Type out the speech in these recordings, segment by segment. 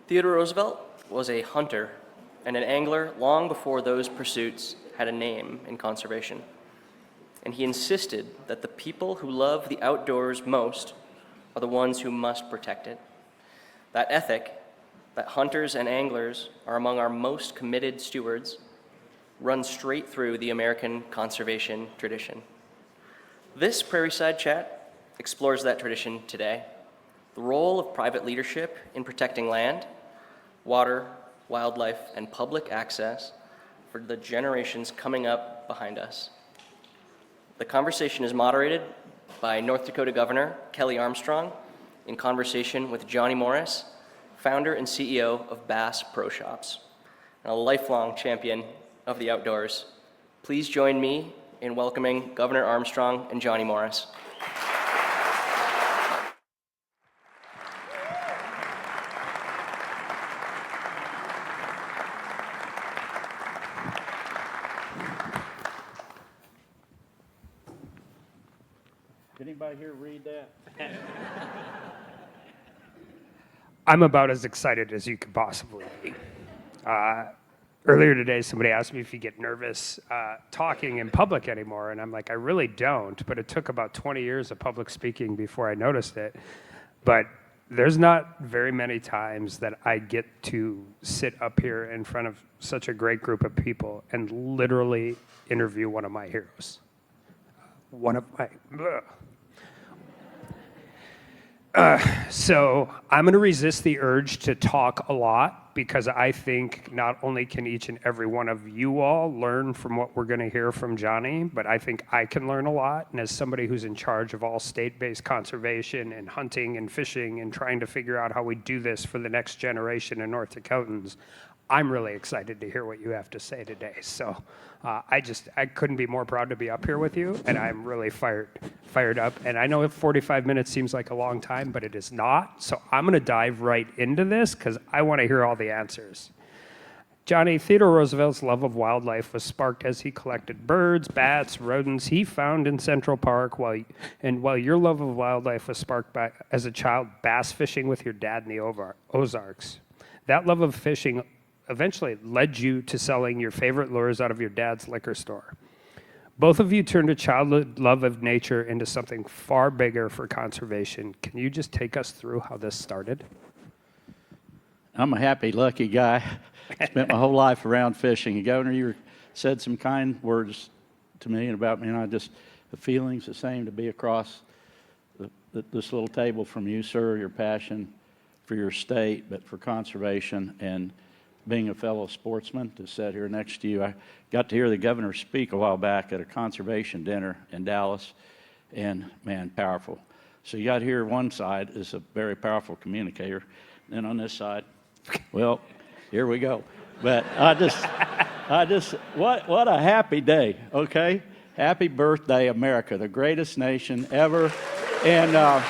Theodore Roosevelt was a hunter and an angler long before those pursuits had a name in conservation. And he insisted that the people who love the outdoors most are the ones who must protect it. That ethic, that hunters and anglers are among our most committed stewards, runs straight through the American conservation tradition. This Prairie Side Chat explores that tradition today, the role of private leadership in protecting land, water, wildlife, and public access for the generations coming up behind us. The conversation is moderated by North Dakota Governor Kelly Armstrong in conversation with Johnny Morris, founder and CEO of Bass Pro Shops, and a lifelong champion of the outdoors. Please join me in welcoming Governor Armstrong and Johnny Morris. Did anybody here read that? I'm about as excited as you could possibly be. Earlier today, somebody asked me if you get nervous talking in public anymore, and I'm like, I really don't, but it took about 20 years of public speaking before I noticed it. But there's not very many times that I get to sit up here in front of such a great group of people and literally interview one of my heroes. So I'm going to resist the urge to talk a lot because I think not only can each and every one of you all learn from what we're going to hear from Johnny, but I think I can learn a lot. And as somebody who's in charge of all state-based conservation and hunting and fishing and trying to figure out how we do this for the next generation of North Dakotans, I'm really excited to hear what you have to say today. So I couldn't be more proud to be up here with you, and I'm really fired up. And I know 45 minutes seems like a long time, but it is not. So I'm going to dive right into this because I want to hear all the answers. Johnny, Theodore Roosevelt's love of wildlife was sparked as he collected birds, bats, rodents he found in Central Park, while your love of wildlife was sparked by, as a child, bass fishing with your dad in the Ozarks. That love of fishing eventually led you to selling your favorite lures out of your dad's liquor store. Both of you turned a childhood love of nature into something far bigger for conservation. Can you just take us through how this started? I'm a happy, lucky guy. Spent my whole life around fishing. Governor, you said some kind words to me and about me, and the feeling's the same to be across this little table from you, sir. Your passion for your state, but for conservation and being a fellow sportsman to sit here next to you. I got to hear the governor speak a while back at a conservation dinner in Dallas, and man, powerful. So you got here one side is a very powerful communicator, and on this side, well, here we go. But what a happy day, okay? Happy birthday, America, the greatest nation ever. And I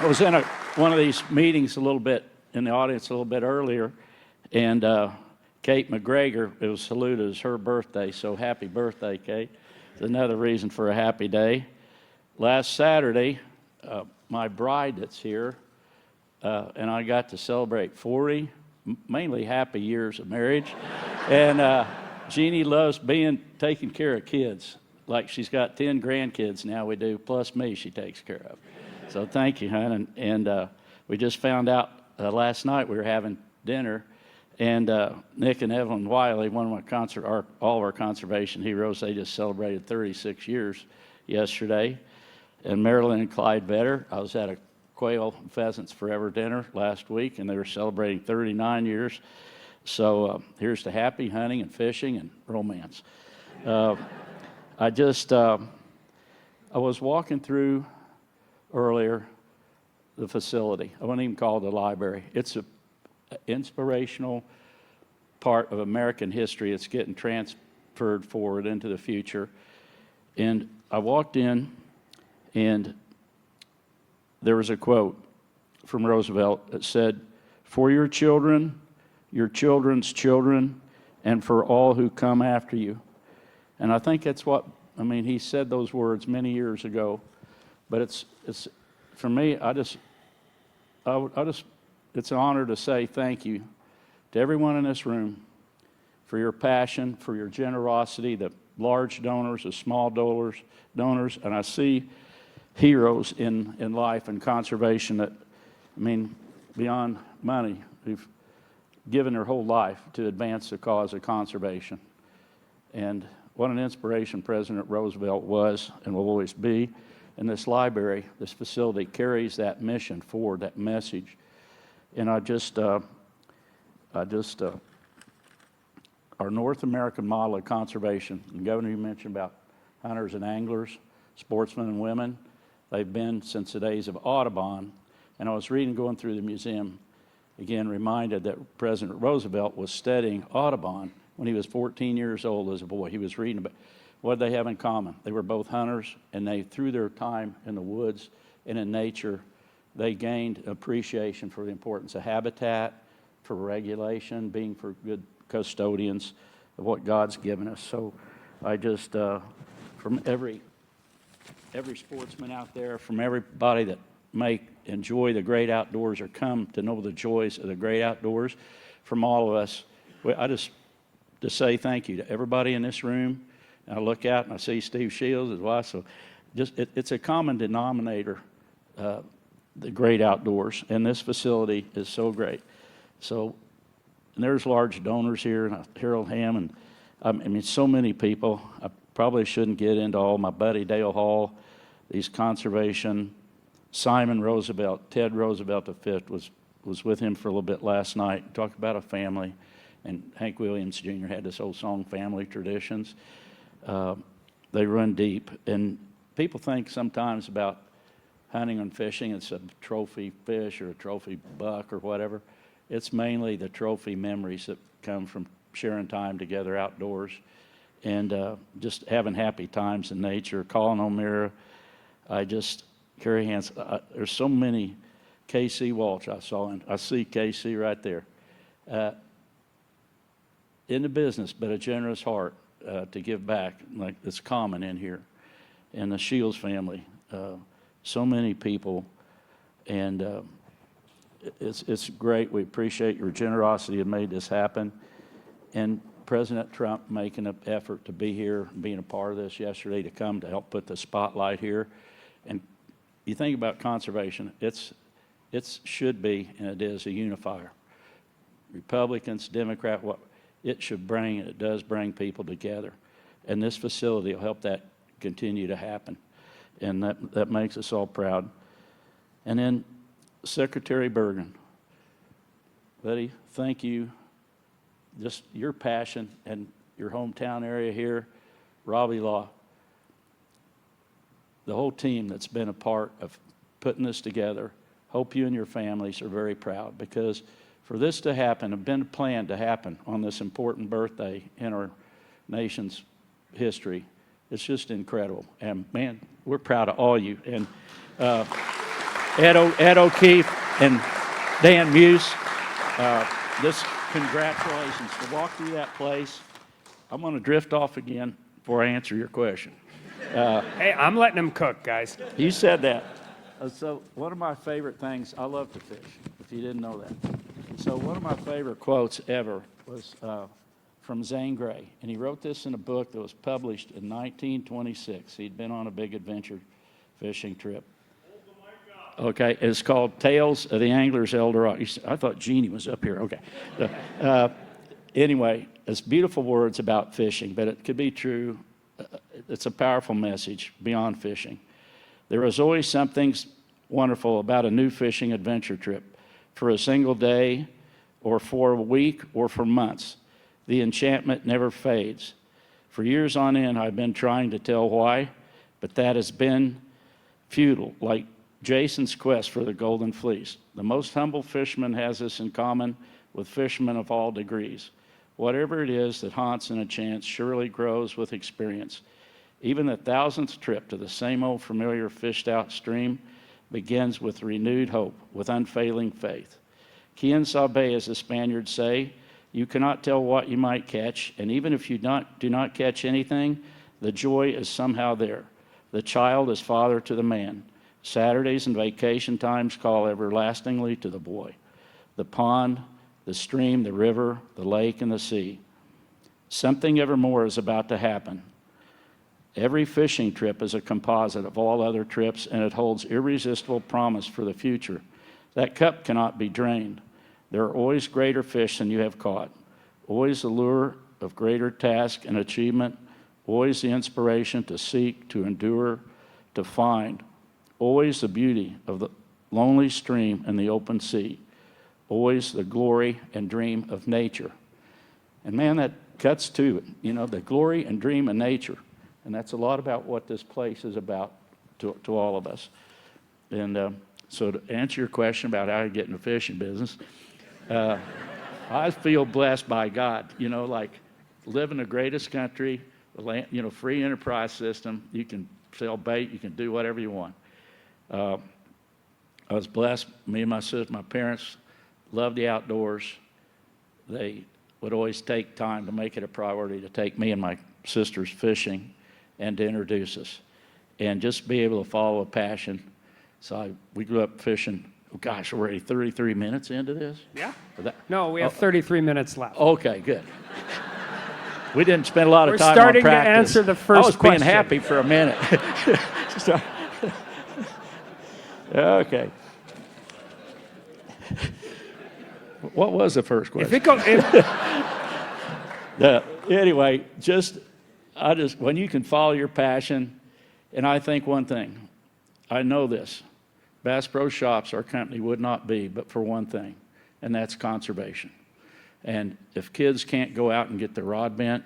was in one of these meetings a little bit in the audience a little bit earlier, and Kate McGregor, it was saluted as her birthday, so happy birthday, Kate. It's another reason for a happy day. Last Saturday, my bride that's here, and I got to celebrate 40, mainly happy years of marriage, and Jeannie loves taking care of kids. Like she's got 10 grandkids now we do, plus me she takes care of. So thank you, hon. And we just found out last night we were having dinner, and Nick and Evelyn Wiley, one of my all of our conservation heroes, they just celebrated 36 years yesterday. And Marilyn and Clyde Vetter, I was at a Quail and Pheasants Forever dinner last week, and they were celebrating 39 years. So here's to happy hunting and fishing and romance. I was walking through earlier the facility. I wouldn't even call it a library. It's an inspirational part of American history. It's getting transferred forward into the future. And I walked in, and there was a quote from Roosevelt that said, "For your children, your children's children, and for all who come after you." And I think that's he said those words many years ago, but it's for me, it's an honor to say thank you to everyone in this room for your passion, for your generosity, the large donors, the small donors, and I see heroes in life and conservation that, I mean, beyond money, who've given their whole life to advance the cause of conservation. And what an inspiration President Roosevelt was and will always be. And this library, this facility carries that mission forward, that message. And our North American model of conservation, and Governor, you mentioned about hunters and anglers, sportsmen and women. They've been since the days of Audubon. And I was reading, going through the museum, again, reminded that President Roosevelt was studying Audubon when he was 14 years old as a boy. He was reading about what did they have in common. They were both hunters, and they, through their time in the woods and in nature, they gained appreciation for the importance of habitat, for regulation, being for good custodians of what God's given us. So I just, from every sportsman out there, from everybody that may enjoy the great outdoors or come to know the joys of the great outdoors, from all of us, I just to say thank you to everybody in this room. And I look out and I see Steve Shields, his wife, so just it's a common denominator, the great outdoors, and this facility is so great. So, and there's large donors here, and Harold Hamm, and I mean, so many people. I probably shouldn't get into all. My buddy Dale Hall, these conservation, Simon Roosevelt, Ted Roosevelt V was with him for a little bit last night, talked about a family, and Hank Williams Jr. had this old song, Family Traditions. They run deep, and people think sometimes about hunting and fishing, it's a trophy fish or a trophy buck or whatever. It's mainly the trophy memories that come from sharing time together outdoors and just having happy times in nature. Calling on Mira, I just carry hands. There's so many. KC Walsh I saw, and I see KC right there. In the business, but a generous heart to give back, like it's common in here. And the Shields family, so many people, and it's great. We appreciate your generosity and made this happen. And President Trump making an effort to be here, being a part of this yesterday, to come to help put the spotlight here. And you think about conservation, it should be, and it is, a unifier. Republicans, Democrat, what it should bring, it does bring people together. And this facility will help that continue to happen. And that makes us all proud. And then Secretary Bergen, buddy, thank you. Just your passion and your hometown area here, Robbie Law, the whole team that's been a part of putting this together. Hope you and your families are very proud, because for this to happen, have been planned to happen on this important birthday in our nation's history. It's just incredible. And man, we're proud of all you. And Ed O'Keefe and Dan Muse, just congratulations to walk through that place. I'm going to drift off again before I answer your question. Hey, I'm letting him cook, guys. You said that. So one of my favorite things, I love to fish, if you didn't know that. So one of my favorite quotes ever was from Zane Grey, and he wrote this in a book that was published in 1926. He'd been on a big adventure fishing trip. Okay, it's called Tales of the Angler's Eldorado. I thought Jeannie was up here. Okay. Anyway, it's beautiful words about fishing, but it could be true. It's a powerful message beyond fishing. There is always something wonderful about a new fishing adventure trip. For a single day, or for a week, or for months, the enchantment never fades. For years on end, I've been trying to tell why, but that has been futile, like Jason's quest for the golden fleece. The most humble fisherman has this in common with fishermen of all degrees. Whatever it is that haunts in a chance surely grows with experience. Even the thousandth trip to the same old familiar fished-out stream begins with renewed hope, with unfailing faith. Quien sabe, as the Spaniards say, you cannot tell what you might catch, and even if you do not catch anything, the joy is somehow there. The child is father to the man. Saturdays and vacation times call everlastingly to the boy. The pond, the stream, the river, the lake, and the sea. Something evermore is about to happen. Every fishing trip is a composite of all other trips, and it holds irresistible promise for the future. That cup cannot be drained. There are always greater fish than you have caught, always the lure of greater task and achievement, always the inspiration to seek, to endure, to find, always the beauty of the lonely stream and the open sea, always the glory and dream of nature. And man, that cuts to it, the glory and dream of nature. And that's a lot about what this place is about to all of us. And so to answer your question about how to get in the fishing business, I feel blessed by God, like live in the greatest country, the land, free enterprise system. You can sell bait, you can do whatever you want. I was blessed, me and my sister, my parents loved the outdoors. They would always take time to make it a priority to take me and my sisters fishing and to introduce us and just be able to follow a passion. So we grew up fishing. Oh gosh, we're already 33 minutes into this? Yeah. No, we have 33 minutes left. Okay, good. We didn't spend a lot of time on starting to practice. answer the first I was question. being happy for a minute. So- okay. What was the first question? Anyway, when you can follow your passion, and I think one thing, I know this, Bass Pro Shops, our company, would not be but for one thing, and that's conservation. And if kids can't go out and get their rod bent,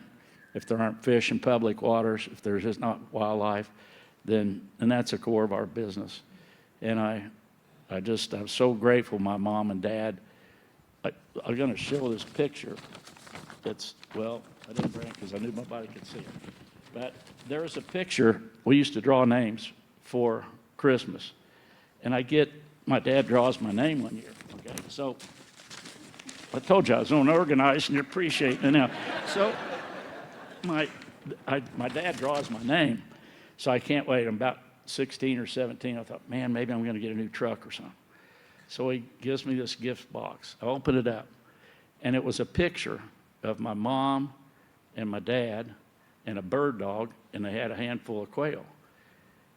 if there aren't fish in public waters, if there's just not wildlife, then that's the core of our business. And I'm so grateful my mom and dad. I'm going to show this picture. I didn't bring it because I knew nobody could see it. But there's a picture. We used to draw names for Christmas. And my dad draws my name one year. Okay, so I told you I was unorganized and you're appreciating it now. So my dad draws my name. So I can't wait. I'm about 16 or 17. I thought, man, maybe I'm going to get a new truck or something. So he gives me this gift box. I open it up, and it was a picture of my mom and my dad and a bird dog, and they had a handful of quail.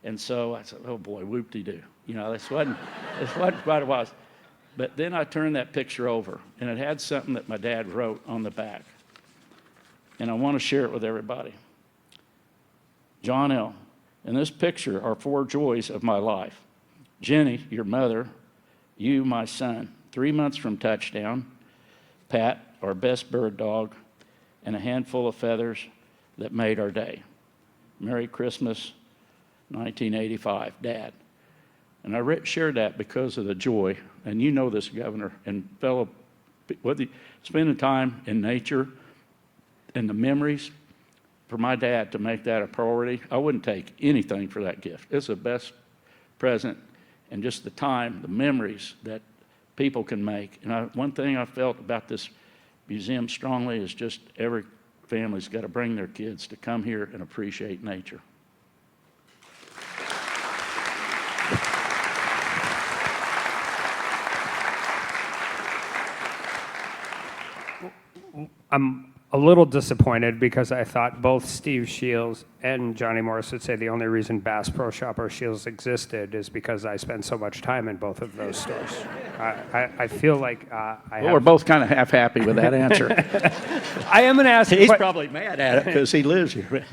And so I said, oh boy, whoop-de-doo. This wasn't what it was. But then I turned that picture over, and it had something that my dad wrote on the back. And I want to share it with everybody. John L. In this picture are 4 joys of my life. Jenny, your mother, you, my son, 3 months from touchdown, Pat, our best bird dog, and a handful of feathers that made our day. Merry Christmas, 1985, Dad. And I shared that because of the joy, and you know this, Governor, and fellow, spending time in nature and the memories, for my dad to make that a priority, I wouldn't take anything for that gift. It's the best present, and just the time, the memories that people can make. And one thing I felt about this museum strongly is just every family's got to bring their kids to come here and appreciate nature. I'm a little disappointed because I thought both Steve Shields and Johnny Morris would say the only reason Bass Pro Shop or Shields existed is because I spend so much time in both of those stores. I feel like we're both kind of half happy with that answer. I am going to ask. He's probably mad at it because he lives here.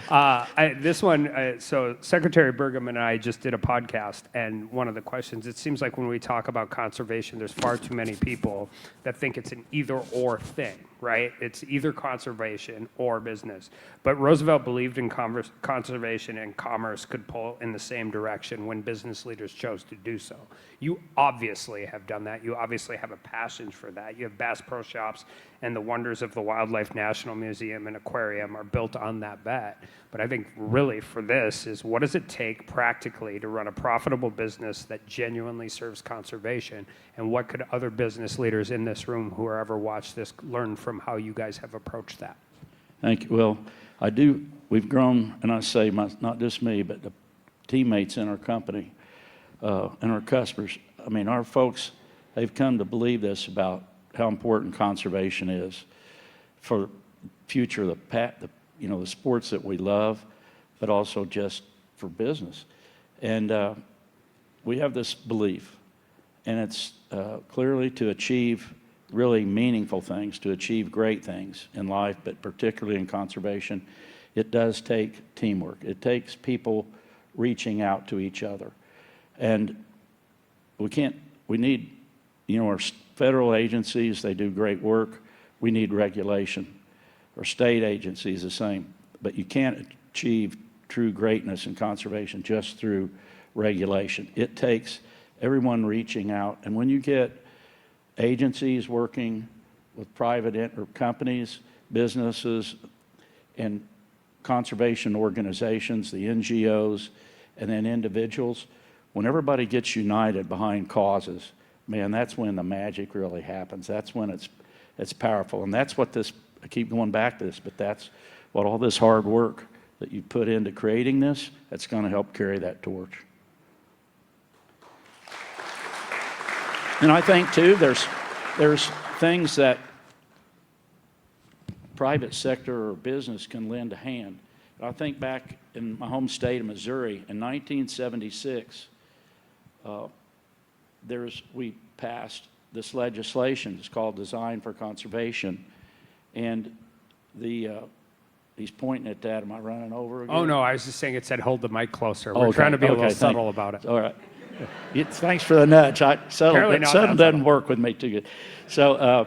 So Secretary Burgum and I just did a podcast, and one of the questions, it seems like when we talk about conservation, there's far too many people that think it's an either-or thing, right? It's either conservation or business. But Roosevelt believed in conservation and commerce could pull in the same direction when business leaders chose to do so. You obviously have done that. You obviously have a passion for that. You have Bass Pro Shops, and the wonders of the Wildlife National Museum and Aquarium are built on that bet. But I think really for this is, what does it take practically to run a profitable business that genuinely serves conservation? And what could other business leaders in this room who ever watch this learn from how you guys have approached that? Thank you. Well, we've grown, and I say not just me, but the teammates in our company. and our customers. I mean, our folks, they've come to believe this about how important conservation is for the future of the sports that we love, but also just for business. And we have this belief, and it's clearly to achieve really meaningful things, to achieve great things in life, but particularly in conservation, it does take teamwork. It takes people reaching out to each other. And we need, our federal agencies, they do great work. We need regulation. Our state agencies, the same. But you can't achieve true greatness in conservation just through regulation. It takes everyone reaching out. And when you get agencies working with private companies, businesses, and conservation organizations, the NGOs, and then individuals, when everybody gets united behind causes, man, that's when the magic really happens. That's when it's powerful. And that's what I keep going back to this, but that's what all this hard work that you put into creating this, that's going to help carry that torch. And I think, too, there's things that private sector or business can lend a hand. I think back in my home state of Missouri, in 1976, we passed this legislation. It's called Design for Conservation. And he's pointing at that. Am I running over again? Oh, no, I was just saying it said hold the mic closer. We're trying to be a little subtle about it. All right. Thanks for the nudge. Subtle doesn't work with me too good. So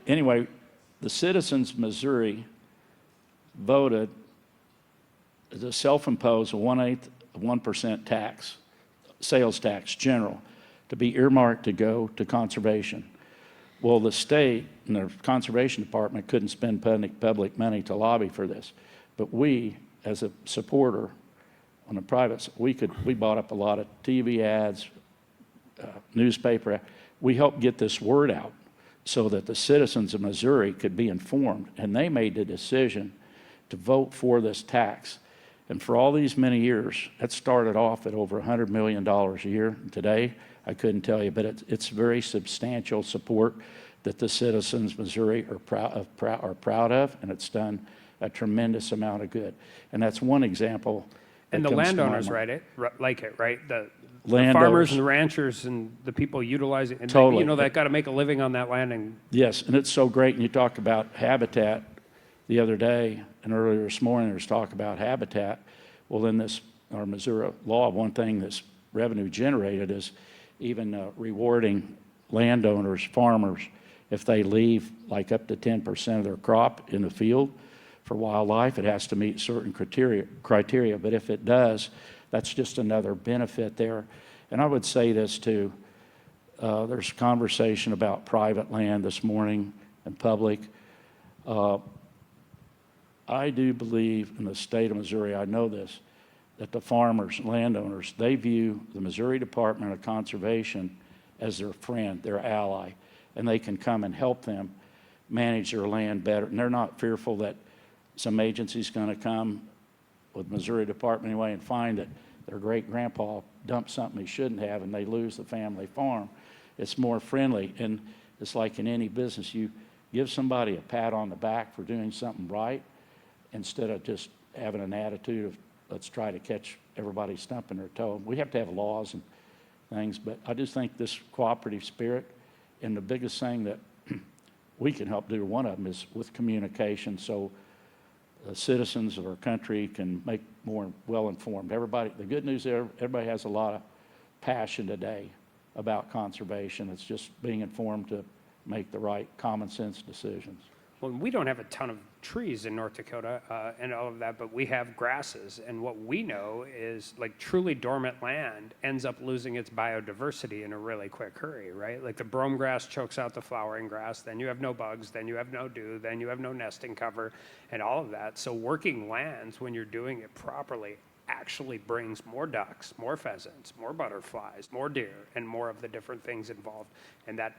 anyway, the citizens of Missouri voted to self-impose a 1% tax, sales tax general, to be earmarked to go to conservation. Well, the state and the conservation department couldn't spend public money to lobby for this. But we, as a supporter on the private, we bought up a lot of TV ads, newspaper. We helped get this word out so that the citizens of Missouri could be informed. And they made the decision to vote for this tax. And for all these many years, that started off at over $100 million a year. Today, I couldn't tell you, but it's very substantial support that the citizens of Missouri are proud of, and it's done a tremendous amount of good. And that's one example. And the landowners like it, right? The Landowners. farmers and the ranchers and the people utilizing it. Totally. They've got to make a living on that land. And yes, and it's so great. And you talk about habitat the other day, and earlier this morning there was talk about habitat. Well, in our Missouri law, one thing that's revenue generated is even rewarding landowners, farmers, if they leave like up to 10% of their crop in the field for wildlife. It has to meet certain criteria, but if it does, that's just another benefit there. And I would say this too, there's conversation about private land this morning and public. I do believe in the state of Missouri, I know this, that the farmers, landowners, they view the Missouri Department of Conservation as their friend, their ally, and they can come and help them manage their land better. And they're not fearful that some agency's going to come with Missouri Department anyway and find that their great-grandpa dumped something he shouldn't have and they lose the family farm. It's more friendly, and it's like in any business. You give somebody a pat on the back for doing something right instead of just having an attitude of let's try to catch everybody stumping their toe. We have to have laws and things, but I just think this cooperative spirit, and the biggest thing that we can help do, one of them, is with communication, so the citizens of our country can make more well-informed. The good news there, everybody has a lot of passion today about conservation. It's just being informed to make the right common sense decisions. well, we don't have a ton of trees in North Dakota and all of that, but we have grasses. And what we know is like truly dormant land ends up losing its biodiversity in a really quick hurry, right? Like the brome grass chokes out the flowering grass, then you have no bugs, then you have no dew, then you have no nesting cover and all of that. So working lands, when you're doing it properly, actually brings more ducks, more pheasants, more butterflies, more deer, and more of the different things involved. And that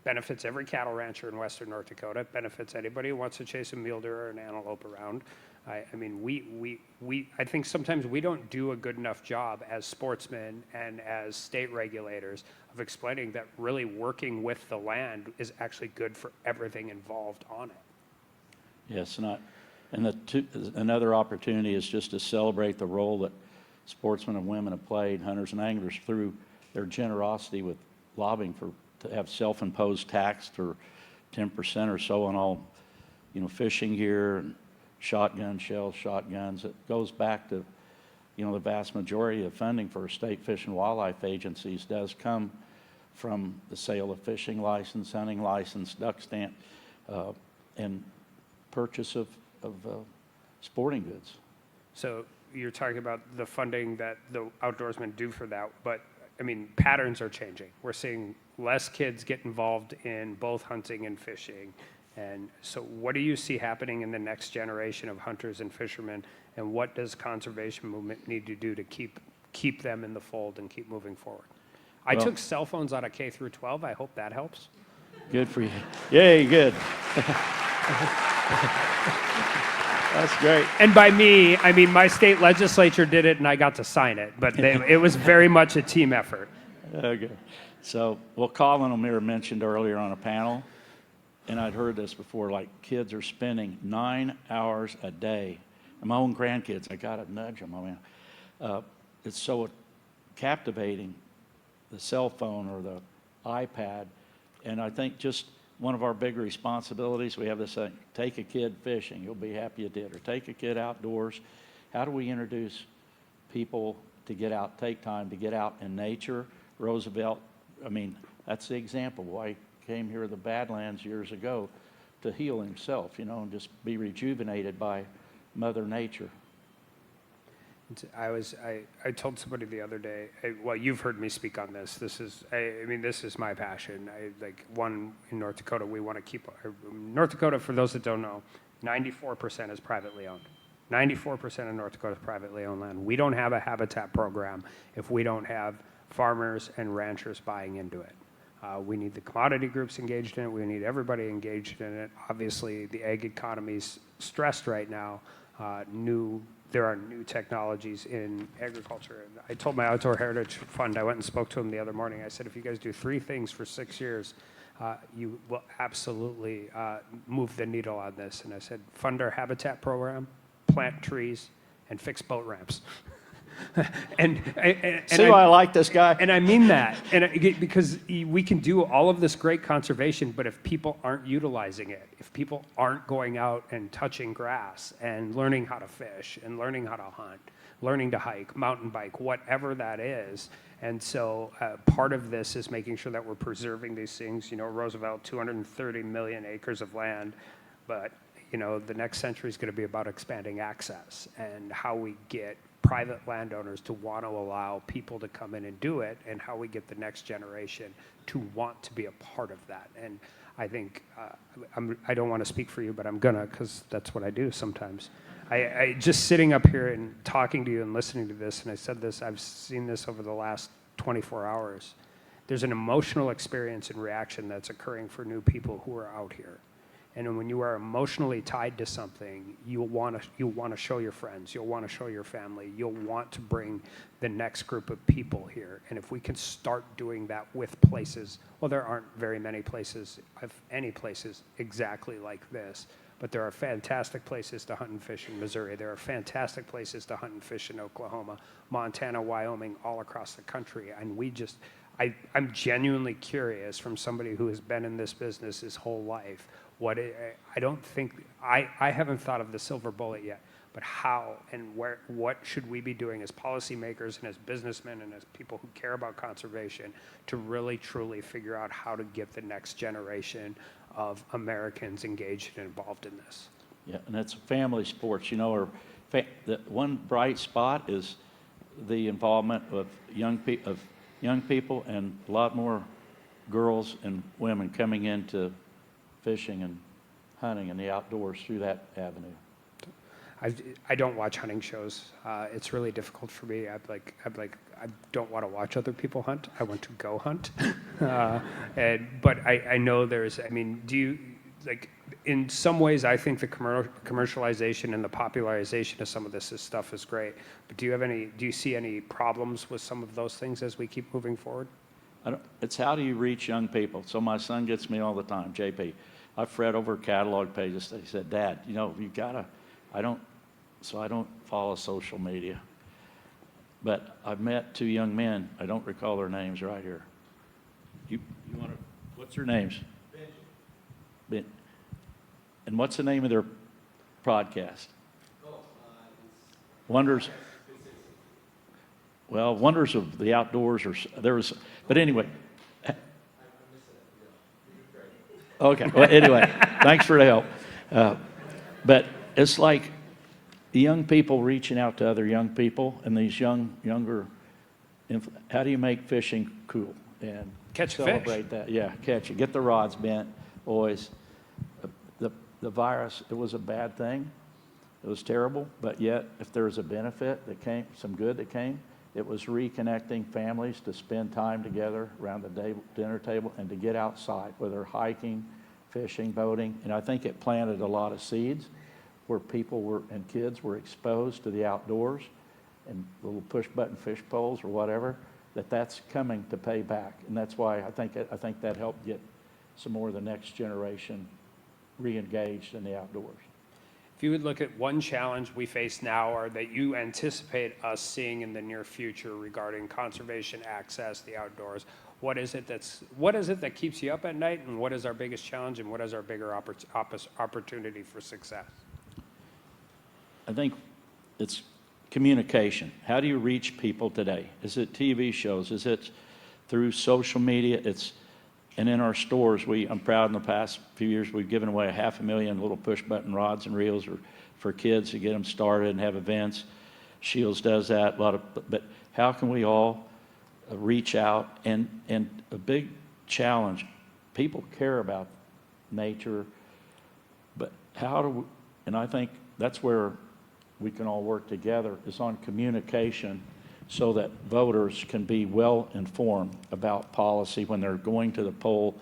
benefits every cattle rancher in western North Dakota. It benefits anybody who wants to chase a mule deer or an antelope around. I mean, I think sometimes we don't do a good enough job as sportsmen and as state regulators of explaining that really working with the land is actually good for everything involved on it. Yes, another opportunity is just to celebrate the role that sportsmen and women have played, hunters and anglers, through their generosity with lobbying to have self-imposed tax for 10% or so on all, fishing gear and shotgun shells, shotguns. It goes back to, the vast majority of funding for state fish and wildlife agencies does come from the sale of fishing license, hunting license, duck stamp, and purchase of sporting goods. So you're talking about the funding that the outdoorsmen do for that, but I mean, patterns are changing. We're seeing less kids get involved in both hunting and fishing. And so what do you see happening in the next generation of hunters and fishermen, and what does conservation movement need to do to keep them in the fold and keep moving forward? I took cell phones out of K through 12. I hope that helps. Good for you. Yay, good. That's great. And by me, I mean my state legislature did it and I got to sign it, but it was very much a team effort. Okay. So, Colin O'Meara mentioned earlier on a panel, and I'd heard this before, like kids are spending 9 hours a day. And my own grandkids, I got to nudge them. I mean, it's so captivating, the cell phone or the iPad. And I think just one of our big responsibilities, we have this saying, take a kid fishing, you'll be happy you did, or take a kid outdoors. How do we introduce people to get out, take time to get out in nature? Roosevelt, I mean, that's the example why he came here to the Badlands years ago, to heal himself, and just be rejuvenated by Mother Nature. I told somebody the other day, well, you've heard me speak on this. This is my passion. One in North Dakota, we want to keep, North Dakota, for those that don't know, 94% is privately owned. 94% of North Dakota is privately owned land. We don't have a habitat program if we don't have farmers and ranchers buying into it. We need the commodity groups engaged in it. We need everybody engaged in it. Obviously, the ag economy's stressed right now. There are new technologies in agriculture. And I told my Outdoor Heritage Fund, I went and spoke to them the other morning. I said, if you guys do 3 things for 6 years, you will absolutely move the needle on this. And I said, fund our habitat program, plant trees, and fix boat ramps. See why I like this guy? And I mean that, because we can do all of this great conservation, but if people aren't utilizing it, if people aren't going out and touching grass and learning how to fish and learning how to hunt, learning to hike, mountain bike, whatever that is. And so part of this is making sure that we're preserving these things. Roosevelt, 230 million acres of land, but the next century is going to be about expanding access and how we get private landowners to want to allow people to come in and do it, and how we get the next generation to want to be a part of that. And I think, I don't want to speak for you, but I'm gonna, because that's what I do sometimes. I just sitting up here and talking to you and listening to this, and I said this, I've seen this over the last 24 hours. There's an emotional experience and reaction that's occurring for new people who are out here. And when you are emotionally tied to something, you'll want to show your friends, you'll want to show your family, you'll want to bring the next group of people here. And if we can start doing that with places, well, there aren't very many places, if any places, exactly like this, but there are fantastic places to hunt and fish in Missouri. There are fantastic places to hunt and fish in Oklahoma, Montana, Wyoming, all across the country. And I'm genuinely curious, from somebody who has been in this business his whole life, I haven't thought of the silver bullet yet, but how and what should we be doing as policymakers and as businessmen and as people who care about conservation to really truly figure out how to get the next generation of Americans engaged and involved in this? Yeah, and it's family sports, the one bright spot is the involvement of young people and a lot more girls and women coming into fishing and hunting in the outdoors through that avenue. I don't watch hunting shows. It's really difficult for me. I don't want to watch other people hunt. I want to go hunt. But I know do you, in some ways, I think the commercialization and the popularization of some of this stuff is great. But do you see any problems with some of those things as we keep moving forward? It's how do you reach young people? So my son gets me all the time, JP. I've read over catalog pages. He said, Dad, you gotta, I don't follow social media. But I've met two young men. I don't recall their names right here. You want to, what's their names? Ben. And what's the name of their podcast? Wonders. Well, Wonders of the Outdoors, but anyway. Okay. Well, anyway, thanks for the help. But it's like the young people reaching out to other young people, and these younger. How do you make fishing cool and catch celebrate fish? That? Yeah, catch it. Get the rods bent, boys. The virus, it was a bad thing. It was terrible, but yet if there was a benefit that came, some good that came, it was reconnecting families to spend time together around the dinner table and to get outside, whether hiking, fishing, boating. And I think it planted a lot of seeds where people and kids were exposed to the outdoors and little push-button fish poles or whatever, that's coming to pay back. And that's why I think that helped get some more of the next generation re-engaged in the outdoors. If you would look at one challenge we face now or that you anticipate us seeing in the near future regarding conservation, access, the outdoors, what is it that keeps you up at night, and what is our biggest challenge, and what is our bigger opportunity for success? I think it's communication. How do you reach people today? Is it TV shows? Is it through social media? And in our stores, I'm proud in the past few years, we've given away 500,000 little push-button rods and reels for kids to get them started and have events. Shields does that, but how can we all reach out? And a big challenge, people care about nature, but and I think that's where we can all work together, is on communication, so that voters can be well informed about policy when they're going to the poll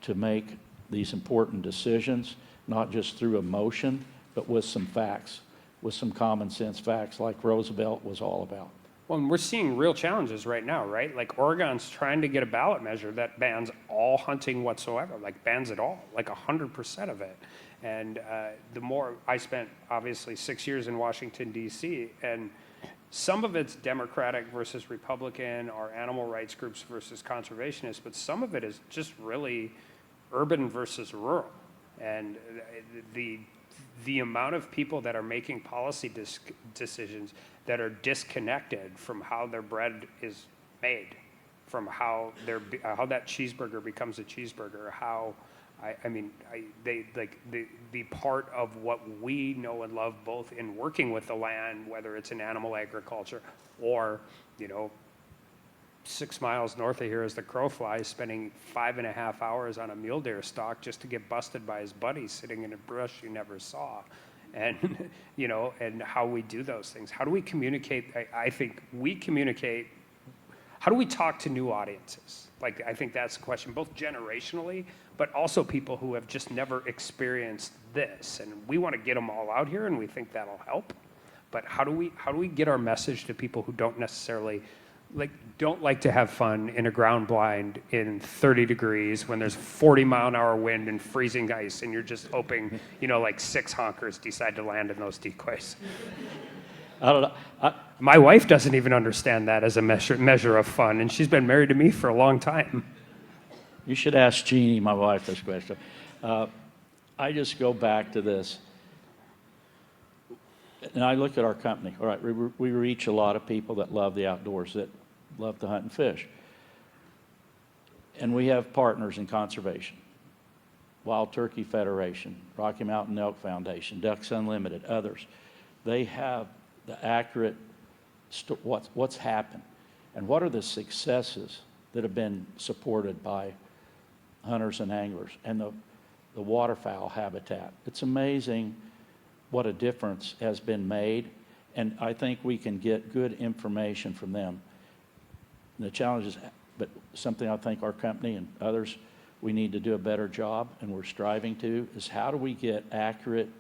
to make these important decisions, not just through emotion, but with some facts, with some common sense facts like Roosevelt was all about. Well, and we're seeing real challenges right now, right? Like Oregon's trying to get a ballot measure that bans all hunting whatsoever, like bans it all, like 100% of it. And the more I spent, obviously, 6 years in Washington, D.C., and some of it's Democratic versus Republican, or animal rights groups versus conservationists, but some of it is just really urban versus rural. And the amount of people that are making policy decisions that are disconnected from how their bread is made, from how that cheeseburger becomes a cheeseburger, the part of what we know and love, both in working with the land, whether it's in animal agriculture or, 6 miles north of here as the crow flies, spending 5.5 hours on a mule deer stalk just to get busted by his buddy sitting in a brush you never saw. And, and how we do those things. How do we communicate? I think we communicate. How do we talk to new audiences? I think that's the question, both generationally, but also people who have just never experienced this. And we want to get them all out here, and we think that'll help. But how do we get our message to people who don't necessarily don't like to have fun in a ground blind in 30 degrees when there's 40-mile-an-hour wind and freezing ice, and you're just hoping, 6 honkers decide to land in those decoys? I don't know. My wife doesn't even understand that as a measure of fun, and she's been married to me for a long time. You should ask Jeannie, my wife, this question. I just go back to this, and I look at our company. All right, we reach a lot of people that love the outdoors, that love to hunt and fish. And we have partners in conservation. Wild Turkey Federation, Rocky Mountain Elk Foundation, Ducks Unlimited, others. They have the accurate what's happened and what are the successes that have been supported by hunters and anglers, and the waterfowl habitat. It's amazing what a difference has been made, and I think we can get good information from them. And the challenge is, but something I think our company and others we need to do a better job, and we're striving to, is how do we get accurate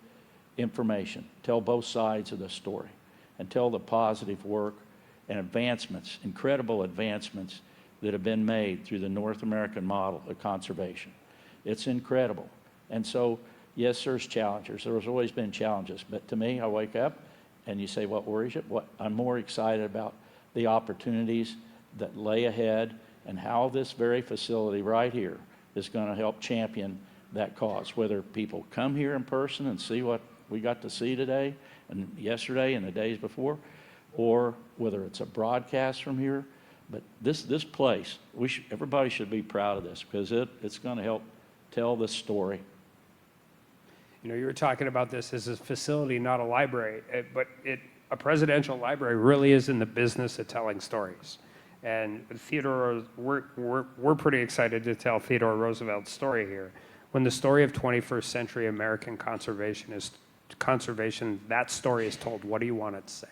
information, tell both sides of the story, and tell the positive work and advancements, incredible advancements that have been made through the North American model of conservation. It's incredible. And so, yes, there's challenges. There's always been challenges. But to me, I wake up and you say, what worries you? I'm more excited about the opportunities that lay ahead and how this very facility right here is going to help champion that cause. Whether people come here in person and see what we got to see today and yesterday and the days before, or whether it's a broadcast from here. But this place, everybody should be proud of this, because it's going to help tell the story. You know, you were talking about this as a facility, not a library, but a presidential library really is in the business of telling stories. And Theodore, we're pretty excited to tell Theodore Roosevelt's story here. When the story of 21st century American conservation, that story is told, what do you want it to say?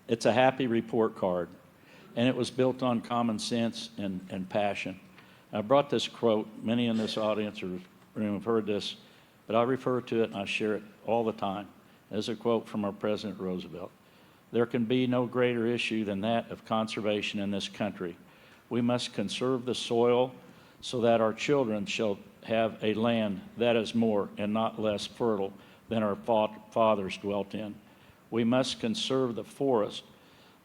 It's a happy report card, and it was built on common sense and passion. I brought this quote. Many in this audience have heard this, but I refer to it and I share it all the time as a quote from our President Roosevelt. There can be no greater issue than that of conservation in this country. We must conserve the soil so that our children shall have a land that is more and not less fertile than our fathers dwelt in. We must conserve the forest,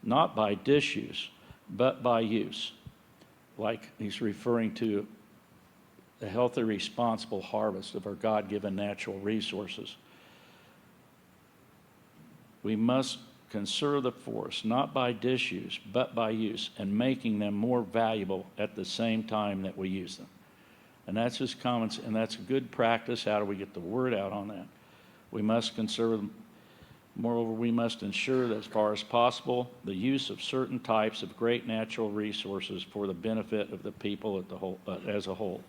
not by disuse, but by use. Like he's referring to a healthy, responsible harvest of our God-given natural resources. We must conserve the forest, not by disuse, but by use, and making them more valuable at the same time that we use them. And that's his comments, and that's a good practice. How do we get the word out on that? We must conserve them. Moreover, we must ensure that as far as possible, the use of certain types of great natural resources for the benefit of the people as a whole.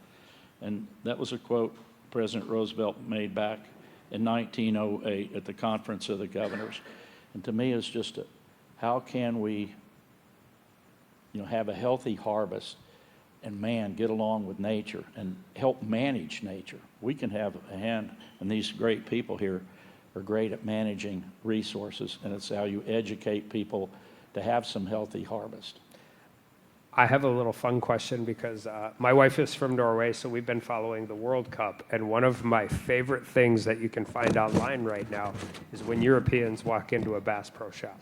And that was a quote President Roosevelt made back in 1908 at the Conference of the Governors. And to me, it's just how can we, have a healthy harvest and get along with nature and help manage nature. We can have a hand, and these great people here are great at managing resources, and it's how you educate people to have some healthy harvest. I have a little fun question because my wife is from Norway, so we've been following the World Cup. And one of my favorite things that you can find online right now is when Europeans walk into a Bass Pro Shop.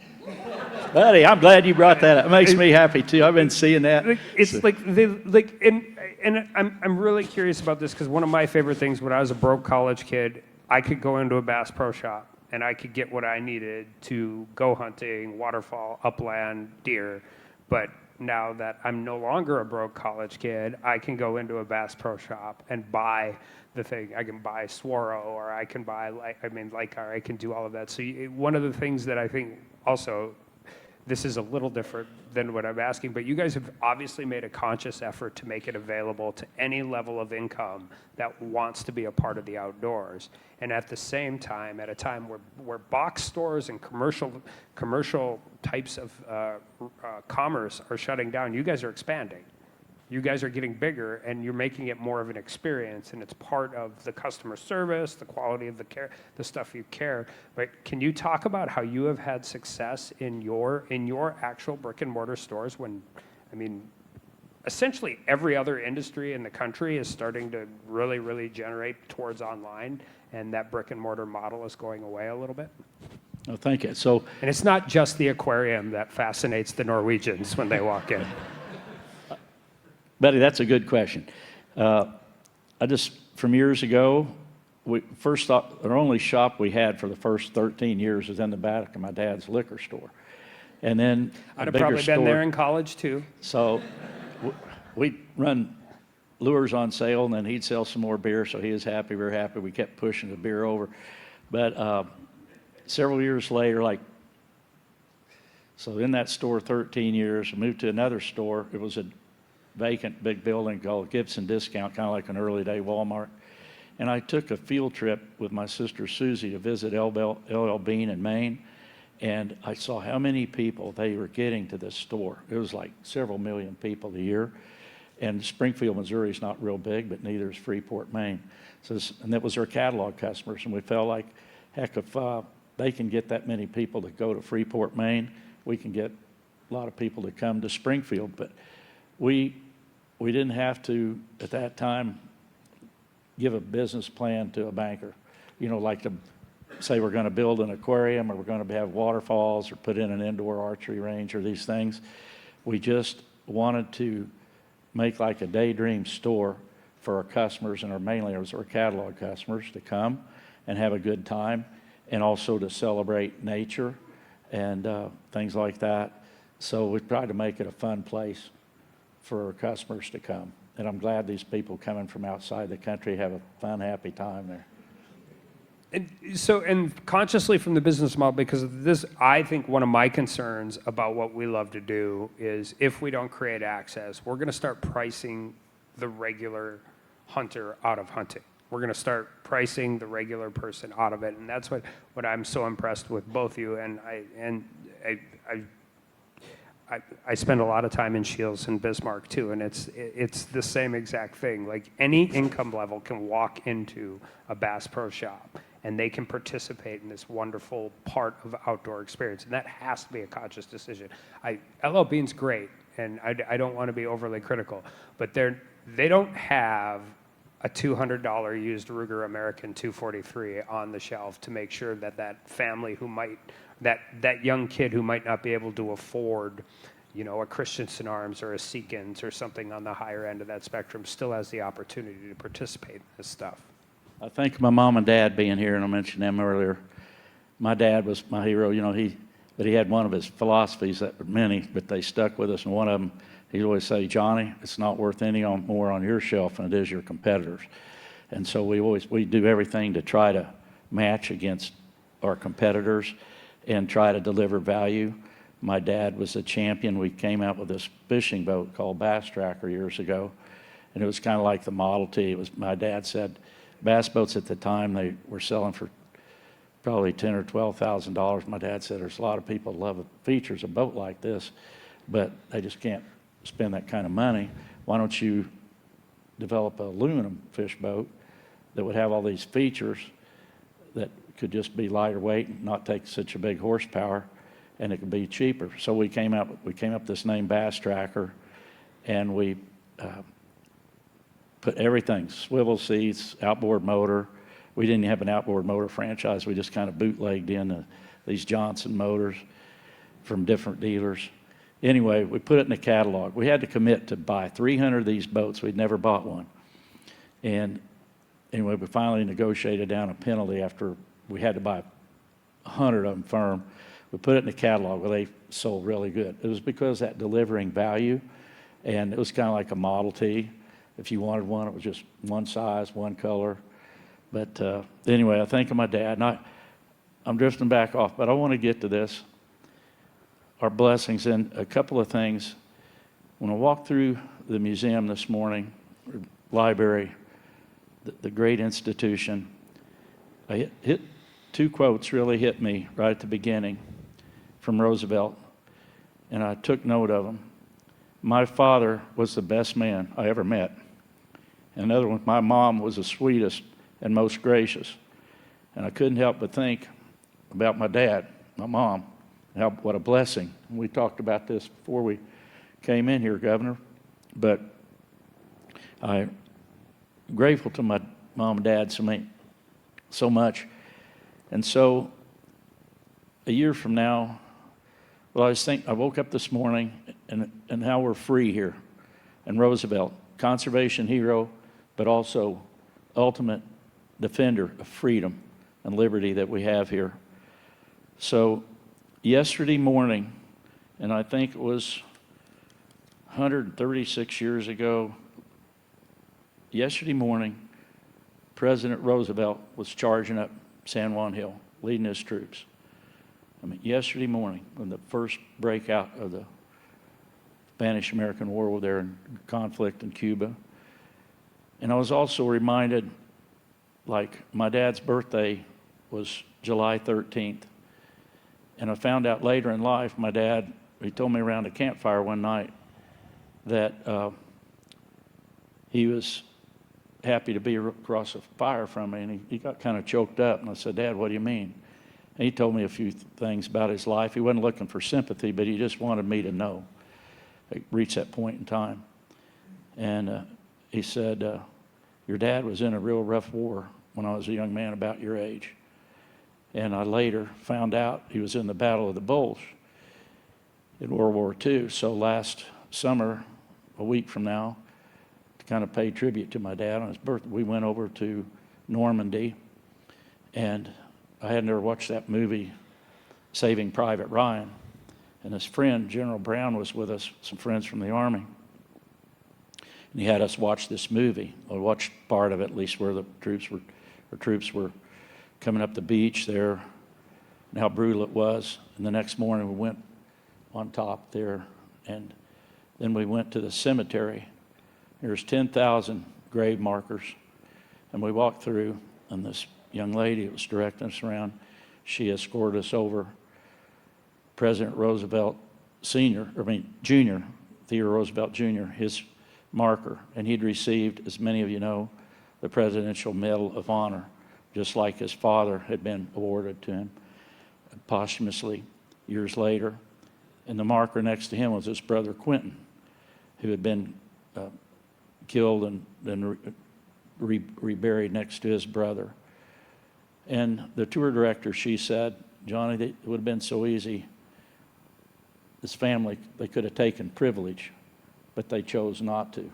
Buddy, I'm glad you brought that up. It makes me happy too. I've been seeing that. It's and I'm really curious about this because one of my favorite things when I was a broke college kid, I could go into a Bass Pro Shop and I could get what I needed to go hunting, waterfowl, upland, deer, but now that I'm no longer a broke college kid, I can go into a Bass Pro Shop and buy the thing. I can buy Swaro, or I can buy, Lycar, I can do all of that. So one of the things that I think also, this is a little different than what I'm asking, but you guys have obviously made a conscious effort to make it available to any level of income that wants to be a part of the outdoors. And at the same time, at a time where box stores and commercial types of commerce are shutting down, you guys are expanding. You guys are getting bigger, and you're making it more of an experience, and it's part of the customer service, the quality of the care, the stuff you care. But can you talk about how you have had success in your actual brick and mortar stores when, essentially every other industry in the country is starting to really, really generate towards online, and that brick and mortar model is going away a little bit? Oh, thank you. And it's not just the aquarium that fascinates the Norwegians when they walk in. Betty, that's a good question. From years ago, we first thought our only shop we had for the first 13 years was in the back of my dad's liquor store. And then I'd have probably been there in college too. So we'd run lures on sale, and then he'd sell some more beer, so he was happy, we were happy. We kept pushing the beer over. But several years later, so in that store 13 years, I moved to another store. It was a vacant big building called Gibson Discount, kind of like an early day Walmart. And I took a field trip with my sister Susie to visit L.L. Bean in Maine, and I saw how many people they were getting to this store. It was like several million people a year. And Springfield, Missouri is not real big, but neither is Freeport, Maine. And that was our catalog customers. And we felt like, heck, if they can get that many people to go to Freeport, Maine, we can get a lot of people to come to Springfield. But we didn't have to, at that time, give a business plan to a banker. Like to say we're going to build an aquarium, or we're going to have waterfalls, or put in an indoor archery range, or these things. We just wanted to make like a daydream store for our customers, and mainly it was our catalog customers, to come and have a good time, and also to celebrate nature and things like that. So we tried to make it a fun place for our customers to come. And I'm glad these people coming from outside the country have a fun, happy time there. And consciously from the business model, because of this, I think one of my concerns about what we love to do is, if we don't create access, we're going to start pricing the regular hunter out of hunting. We're going to start pricing the regular person out of it, and that's what I'm so impressed with both of you. And I spend a lot of time in Shields and Bismarck too, and it's the same exact thing. Like, any income level can walk into a Bass Pro Shop, and they can participate in this wonderful part of outdoor experience, and that has to be a conscious decision. LL Bean's great, and I don't want to be overly critical, but they don't have a $200 used Ruger American 243 on the shelf to make sure that family that young kid who might not be able to afford, a Christensen Arms or a Seekins or something on the higher end of that spectrum, still has the opportunity to participate in this stuff. I think my mom and dad being here, and I mentioned them earlier, my dad was my hero. But he had one of his philosophies that were many, but they stuck with us. And one of them, he'd always say, "Johnny, it's not worth any more on your shelf than it is your competitors." And so we do everything to try to match against our competitors and try to deliver value. My dad was a champion. We came out with this fishing boat called Bass Tracker years ago, and it was kind of like the Model T. My dad said bass boats at the time, they were selling for probably $10,000 or $12,000. My dad said, there's a lot of people that love the features of a boat like this, but they just can't spend that kind of money. Why don't you develop an aluminum fish boat that would have all these features that could just be lighter weight and not take such a big horsepower, and it could be cheaper? So we came up with this name Bass Tracker, and we put everything: swivel seats, outboard motor. We didn't have an outboard motor franchise. We just kind of bootlegged in these Johnson motors from different dealers. Anyway, we put it in the catalog. We had to commit to buy 300 of these boats. We'd never bought one. And anyway, we finally negotiated down a penalty after we had to buy 100 of them firm. We put it in the catalog. Well, they sold really good. It was because that delivering value, and it was kind of like a Model T. If you wanted one, it was just one size, one color. But anyway, I think of my dad, and I'm drifting back off, but I want to get to this. Our blessings, and a couple of things. When I walked through the museum this morning, or library, the great institution, I hit two quotes really hit me right at the beginning from Roosevelt, and I took note of them. My father was the best man I ever met. Another one, my mom was the sweetest and most gracious. And I couldn't help but think about my dad, my mom, what a blessing. We talked about this before we came in here, Governor, but I'm grateful to my mom and dad so much. And so a year from now, well, I woke up this morning and how we're free here. And Roosevelt, conservation hero, but also ultimate defender of freedom and liberty that we have here. So yesterday morning, and I think it was 136 years ago, yesterday morning, President Roosevelt was charging up San Juan Hill, leading his troops. Yesterday morning, when the first breakout of the Spanish-American War was there in conflict in Cuba. And I was also reminded, like, my dad's birthday was July 13th. And I found out later in life, he told me around a campfire one night that he was happy to be across the fire from me, and he got kind of choked up. And I said, Dad, what do you mean? And he told me a few things about his life. He wasn't looking for sympathy, but he just wanted me to know. I reached that point in time. And he said, your dad was in a real rough war when I was a young man about your age. And I later found out he was in the Battle of the Bulge in World War II. So last summer, a week from now, to kind of pay tribute to my dad on his birthday, we went over to Normandy. And I had never watched that movie, Saving Private Ryan. And his friend, General Brown, was with us, some friends from the Army. And he had us watch this movie. I watched part of it, at least where the troops were coming up the beach there, and how brutal it was. And the next morning we went on top there, and then we went to the cemetery. There's 10,000 grave markers, and we walked through, and this young lady that was directing us around, she escorted us over President Roosevelt Jr., Theodore Roosevelt Jr., his marker, and he'd received, as many of you know, the Presidential Medal of Honor, just like his father had been awarded to him posthumously years later. And the marker next to him was his brother Quentin, who had been killed and then reburied next to his brother. And the tour director, she said, Johnny, it would have been so easy. This family, they could have taken privilege, but they chose not to.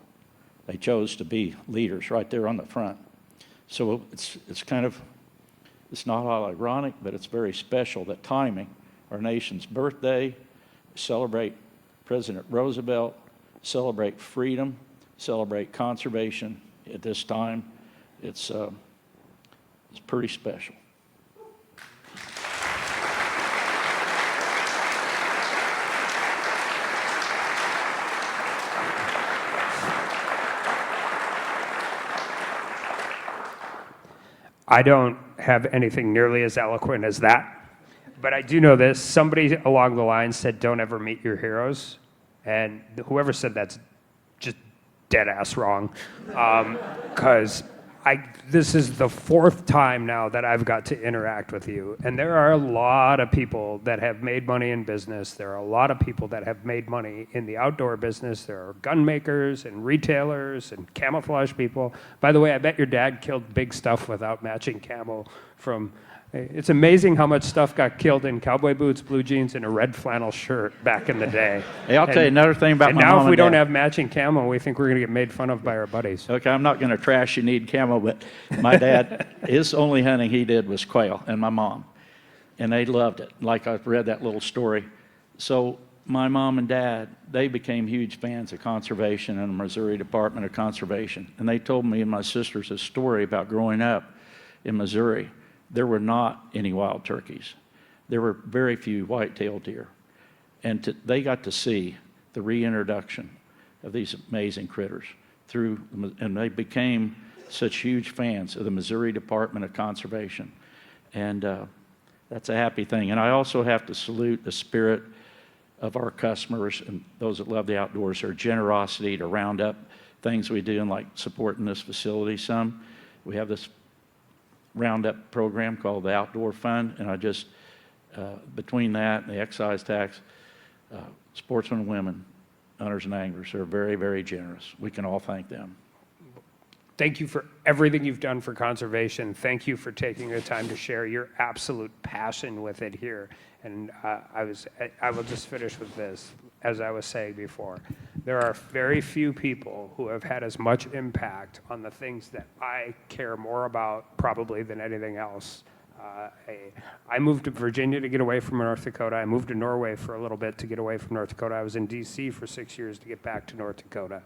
They chose to be leaders right there on the front. So it's not all ironic, but it's very special that timing, our nation's birthday, celebrate President Roosevelt, celebrate freedom, celebrate conservation at this time. It's pretty special. I don't have anything nearly as eloquent as that, but I do know this. Somebody along the line said, don't ever meet your heroes. And whoever said that's just dead ass wrong. Because this is the fourth time now that I've got to interact with you. And there are a lot of people that have made money in business. There are a lot of people that have made money in the outdoor business. There are gun makers and retailers and camouflage people. By the way, I bet your dad killed big stuff without matching camo from... It's amazing how much stuff got killed in cowboy boots, blue jeans, and a red flannel shirt back in the day. Hey, I'll tell you another thing about my mom and dad. And now if we don't have matching camo, we think we're going to get made fun of by our buddies. Okay, I'm not going to trash you need camo, but my dad, his only hunting he did was quail, and my mom. And they loved it, like I've read that little story. So my mom and dad, they became huge fans of conservation and the Missouri Department of Conservation. And they told me and my sisters a story about growing up in Missouri. There were not any wild turkeys. There were very few white-tailed deer. And they got to see the reintroduction of these amazing critters and they became such huge fans of the Missouri Department of Conservation. And that's a happy thing. And I also have to salute the spirit of our customers and those that love the outdoors, their generosity to round up things we do and like supporting this facility some. We have this roundup program called the Outdoor Fund, and I just, between that and the excise tax, sportsmen and women, hunters and anglers are very, very generous. We can all thank them. Thank you for everything you've done for conservation. Thank you for taking the time to share your absolute passion with it here. And I will just finish with this. As I was saying before, there are very few people who have had as much impact on the things that I care more about probably than anything else. I moved to Virginia to get away from North Dakota. I moved to Norway for a little bit to get away from North Dakota. I was in D.C. for 6 years to get back to North Dakota.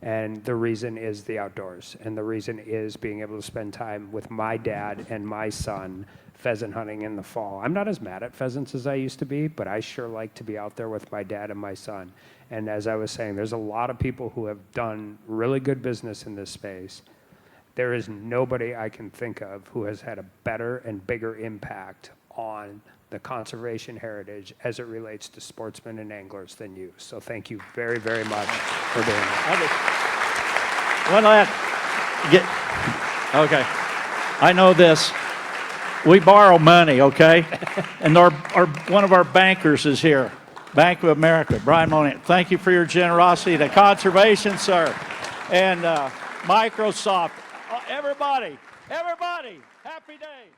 And the reason is the outdoors. And the reason is being able to spend time with my dad and my son pheasant hunting in the fall. I'm not as mad at pheasants as I used to be, but I sure like to be out there with my dad and my son. And as I was saying, there's a lot of people who have done really good business in this space. There is nobody I can think of who has had a better and bigger impact on the conservation heritage as it relates to sportsmen and anglers than you. So thank you very, very much for doing that. One last. Okay. I know this. We borrow money, okay? And one of our bankers is here. Bank of America, Brian Monahan. Thank you for your generosity to conservation, sir. And Microsoft. Everybody, happy day.